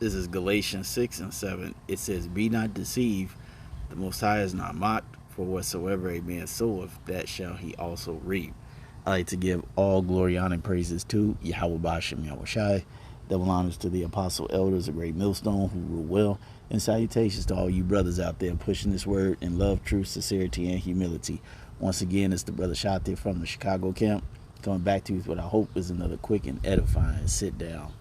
This is Galatians 6 and 7. It says, "Be not deceived, the Most High is not mocked, for whatsoever a man soweth, that shall he also reap." I like to give all glory, honor, and praises to Yahweh Bashem Yahweh Shai. Double honors to the apostle elders, a great millstone who rule well, and salutations to all you brothers out there pushing this word in love, truth, sincerity, and humility. Once again, it's the brother Shate from the Chicago camp, coming back to you with what I hope is another quick and edifying sit down.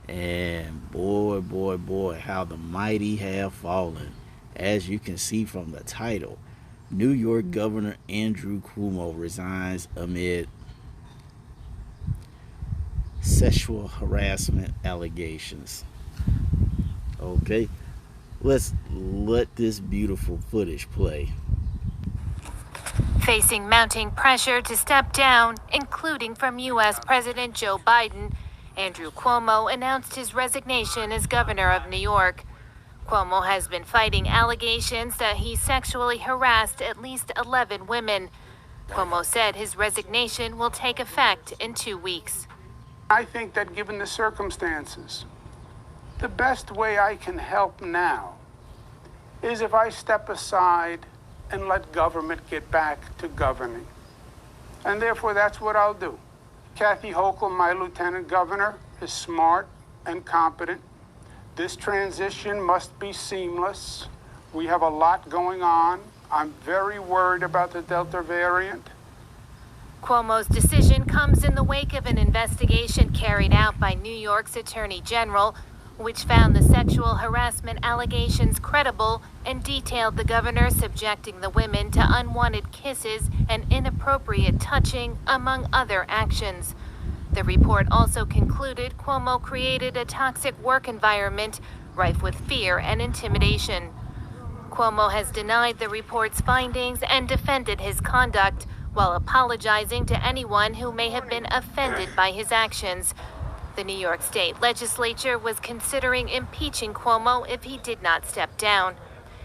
And boy, boy, boy, how the mighty have fallen. As you can see from the title, New York Governor Andrew Cuomo resigns amid sexual harassment allegations. Okay, let's let this beautiful footage play. Facing mounting pressure to step down, including from U.S. President Joe Biden, Andrew Cuomo announced his resignation as governor of New York. Cuomo has been fighting allegations that he sexually harassed at least 11 women. Cuomo said his resignation will take effect in 2 weeks. I think that given the circumstances, the best way I can help now is if I step aside and let government get back to governing. And therefore, that's what I'll do. Kathy Hochul, my lieutenant governor, is smart and competent. This transition must be seamless. We have a lot going on. I'm very worried about the Delta variant. Cuomo's decision comes in the wake of an investigation carried out by New York's Attorney General, which found the sexual harassment allegations credible and detailed the governor subjecting the women to unwanted kisses and inappropriate touching, among other actions. The report also concluded Cuomo created a toxic work environment rife with fear and intimidation. Cuomo has denied the report's findings and defended his conduct, while apologizing to anyone who may have been offended by his actions. The New York State Legislature was considering impeaching Cuomo if he did not step down.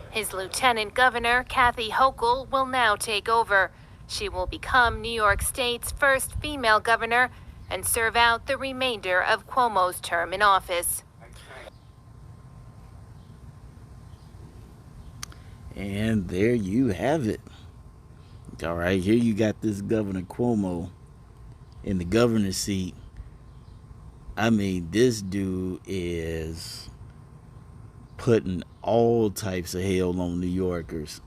His Lieutenant Governor, Kathy Hochul, will now take over. She will become New York State's first female governor and serve out the remainder of Cuomo's term in office. And there you have it. All right, here you got this Governor Cuomo in the governor's seat. I mean, this dude is putting all types of hell on New Yorkers.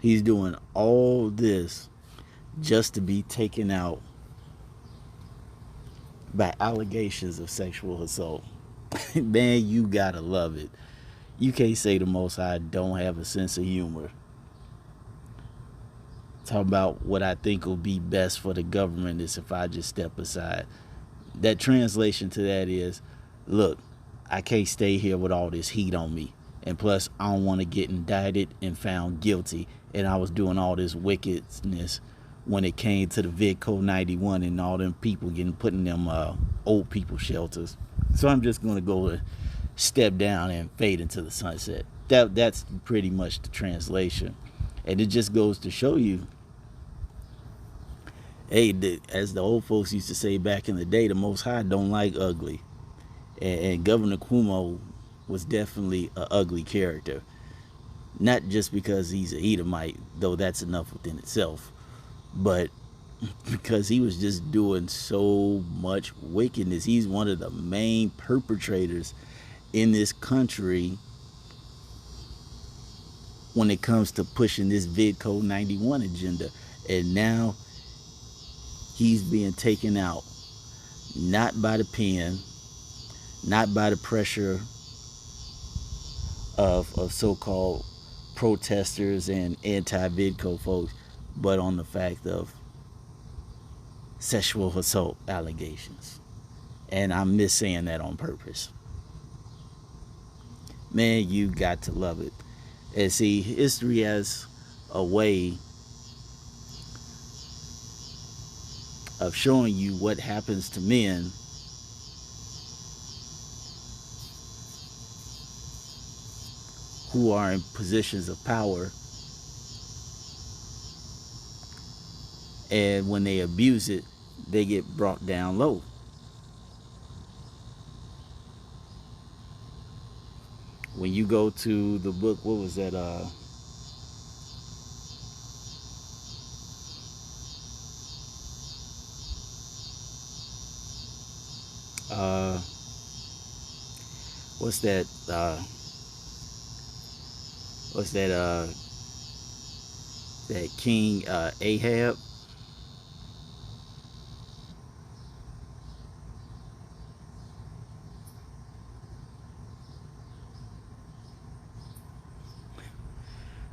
He's doing all this just to be taken out by allegations of sexual assault. Man, you gotta love it. You can't say the Most High don't have a sense of humor. Talk about what I think will be best for the government is if I just step aside. That translation to that is, look, I can't stay here with all this heat on me. And plus, I don't want to get indicted and found guilty. And I was doing all this wickedness when it came to the VidCo 91 and all them people getting put in them old people shelters. So I'm just going to go and step down and fade into the sunset. That's pretty much the translation. And it just goes to show you, hey, as the old folks used to say back in the day, the Most High don't like ugly. And Governor Cuomo was definitely an ugly character. Not just because he's a Edomite, though that's enough within itself, but because he was just doing so much wickedness. He's one of the main perpetrators in this country when it comes to pushing this VidCo 91 agenda. And now he's being taken out, not by the pen, not by the pressure of so-called protesters and anti-VidCo folks, but on the fact of sexual assault allegations. And I miss saying that on purpose. Man, you got to love it. And see, history has a way of showing you what happens to men who are in positions of power, and when they abuse it, they get brought down low. when you go to the book, what was that? Uh, what's that? What's that? That King Ahab.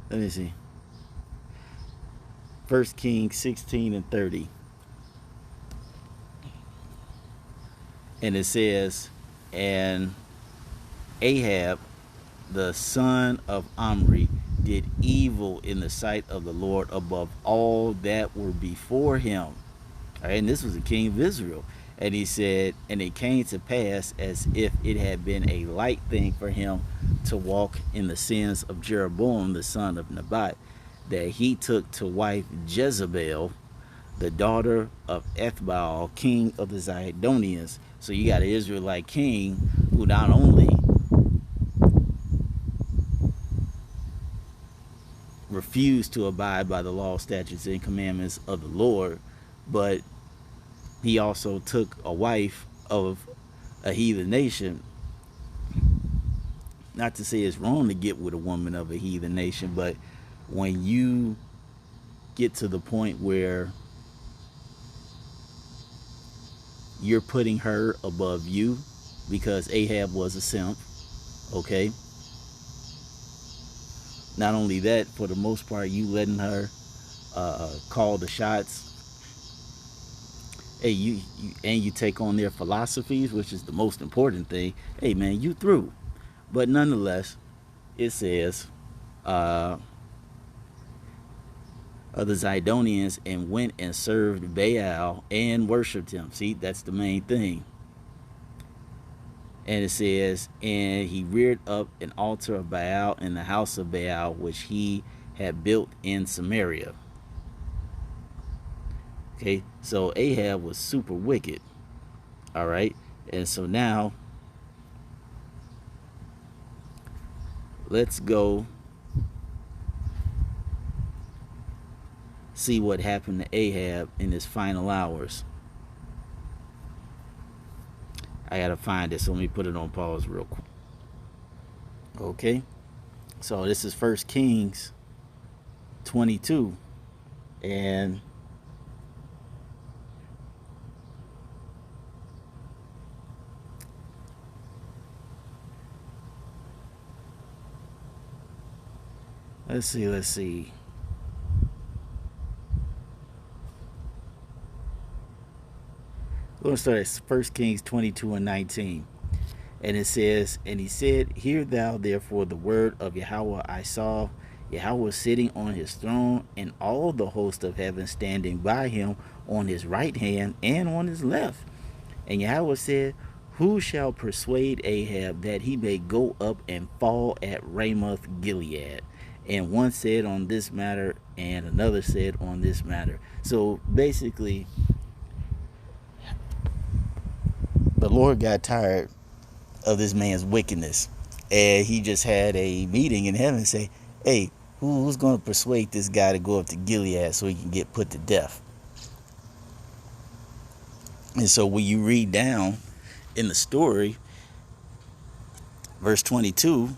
Let me see. 1 Kings 16 and 30. And it says, and Ahab, the son of Omri, did evil in the sight of the Lord above all that were before him. All right, and this was the king of Israel. And he said, and it came to pass as if it had been a light thing for him to walk in the sins of Jeroboam, the son of Nebat, that he took to wife Jezebel, the daughter of Ethbaal, king of the Zidonians. So you got an Israelite king who not only refused to abide by the law, statutes, and commandments of the Lord, but he also took a wife of a heathen nation. Not to say it's wrong to get with a woman of a heathen nation, but when you get to the point where you're putting her above you, because Ahab was a simp, okay? Not only that, for the most part, you letting her call the shots. Hey, you take on their philosophies, which is the most important thing. Hey, man, you through. But nonetheless, it says, of the Zidonians, and went and served Baal and worshipped him. See, that's the main thing. And it says, and he reared up an altar of Baal in the house of Baal, which he had built in Samaria. Okay, so Ahab was super wicked. All right, and so now let's go see what happened to Ahab in his final hours. I gotta find it, so let me put it on pause real quick. Okay, so this is 1 Kings 22, and let's see. We're going to start at 1 Kings 22 and 19. And it says, and he said, hear thou therefore the word of Yahweh. I saw Yahweh sitting on his throne, and all the host of heaven standing by him on his right hand and on his left. And Yahweh said, who shall persuade Ahab that he may go up and fall at Ramoth Gilead? And one said on this matter, and another said on this matter. So basically, the Lord got tired of this man's wickedness, and he just had a meeting in heaven and say, hey, who's going to persuade this guy to go up to Gilead so he can get put to death? And so when you read down in the story, verse 22,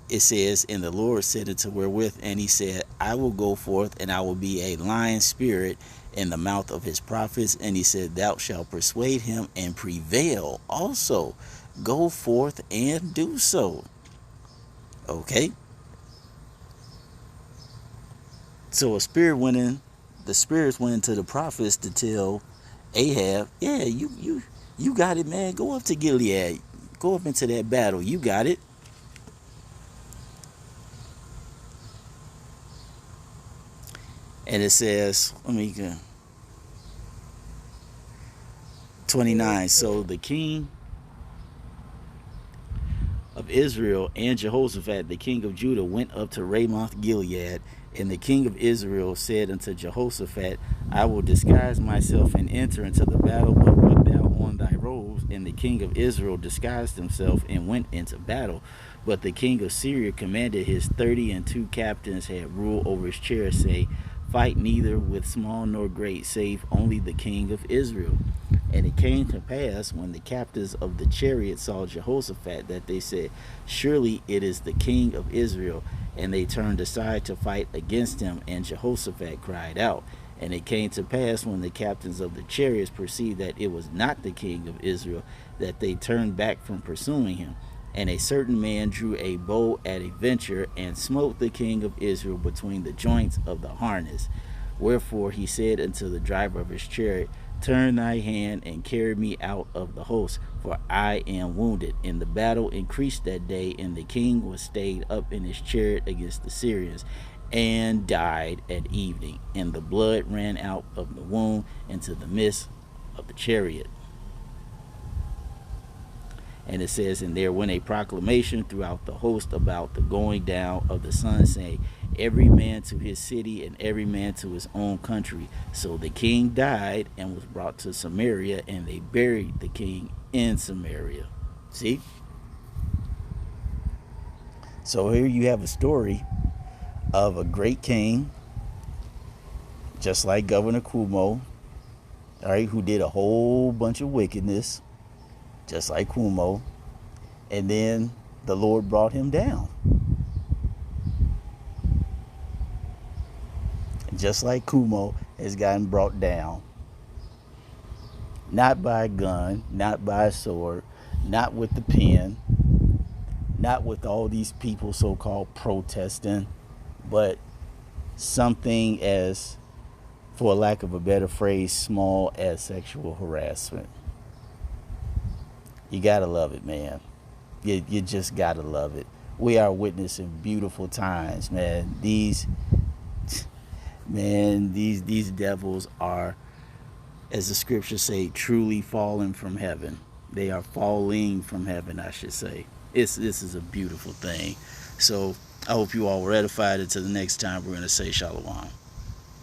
it says, and the Lord said unto wherewith, and he said, I will go forth, and I will be a lying spirit in the mouth of his prophets. And he said, thou shalt persuade him and prevail also. Go forth and do so. Okay. So the spirits went into the prophets to tell Ahab, yeah, you got it, man. Go up to Gilead. Go up into that battle. You got it. And it says, 29. So the king of Israel and Jehoshaphat, the king of Judah, went up to Ramoth Gilead. And the king of Israel said unto Jehoshaphat, I will disguise myself and enter into the battle, but when thou on thy robes. And the king of Israel disguised himself and went into battle. But the king of Syria commanded his 32 captains had rule over his chariot, say, fight neither with small nor great, save only the king of Israel. And it came to pass, when the captains of the chariot saw Jehoshaphat, that they said, surely it is the king of Israel. And they turned aside to fight against him, and Jehoshaphat cried out. And it came to pass, when the captains of the chariots perceived that it was not the king of Israel, that they turned back from pursuing him. And a certain man drew a bow at a venture, and smote the king of Israel between the joints of the harness. Wherefore he said unto the driver of his chariot, turn thy hand and carry me out of the host, for I am wounded. And the battle increased that day, and the king was stayed up in his chariot against the Syrians, and died at evening. And the blood ran out of the wound into the midst of the chariot. And it says, and there went a proclamation throughout the host about the going down of the sun, saying, every man to his city and every man to his own country. So the king died and was brought to Samaria, and they buried the king in Samaria. See? So here you have a story of a great king, just like Governor Cuomo, all right, who did a whole bunch of wickedness, just like Cuomo, and then the Lord brought him down. Just like Cuomo has gotten brought down, not by a gun, not by a sword, not with the pen, not with all these people so-called protesting, but something as, for lack of a better phrase, small as sexual harassment. You gotta love it, man. You just gotta love it. We are witnessing beautiful times, man. These devils are, as the scriptures say, truly falling from heaven. They are falling from heaven, I should say. This is a beautiful thing. So I hope you all were edified. Until the next time, we're going to say shalom.